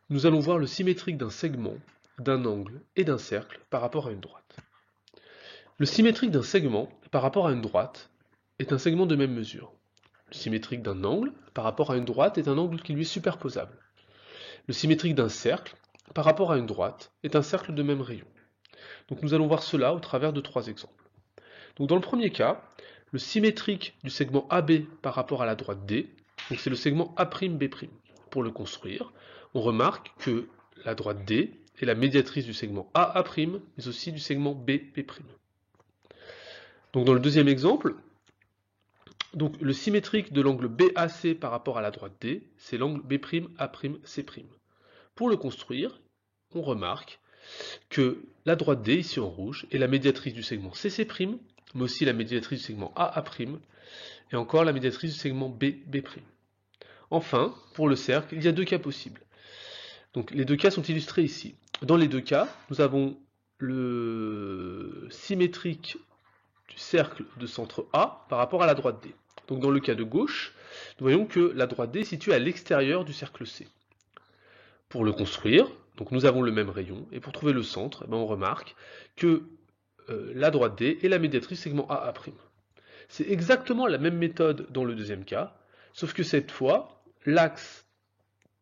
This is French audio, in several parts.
Nous allons voir le symétrique d'un segment, d'un angle et d'un cercle par rapport à une droite. Le symétrique d'un segment par rapport à une droite est un segment de même mesure. Le symétrique d'un angle par rapport à une droite est un angle qui lui est superposable. Le symétrique d'un cercle par rapport à une droite est un cercle de même rayon. Donc nous allons voir cela au travers de trois exemples. Donc dans le premier cas, le symétrique du segment AB par rapport à la droite D, donc c'est le segment A'B'. Pour le construire, on remarque que la droite D est la médiatrice du segment AA', mais aussi du segment BB'. Donc dans le deuxième exemple, donc le symétrique de l'angle BAC par rapport à la droite D, c'est l'angle B'A'C'. Pour le construire, on remarque que la droite D, ici en rouge, est la médiatrice du segment CC', mais aussi la médiatrice du segment AA', et encore la médiatrice du segment BB'. Enfin, pour le cercle, il y a deux cas possibles. Donc les deux cas sont illustrés ici. Dans les deux cas, nous avons le symétrique du cercle de centre A par rapport à la droite D. Donc dans le cas de gauche, nous voyons que la droite D est située à l'extérieur du cercle C. Pour le construire, donc nous avons le même rayon, et pour trouver le centre, on remarque que la droite D est la médiatrice du segment AA'. C'est exactement la même méthode dans le deuxième cas, sauf que cette fois, l'axe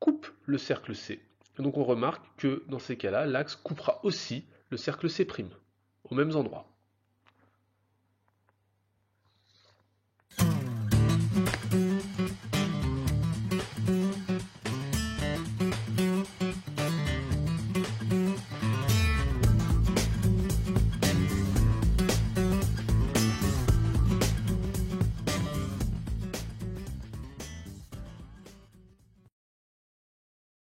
coupe le cercle C. Et donc on remarque que dans ces cas-là, l'axe coupera aussi le cercle C', aux mêmes endroits.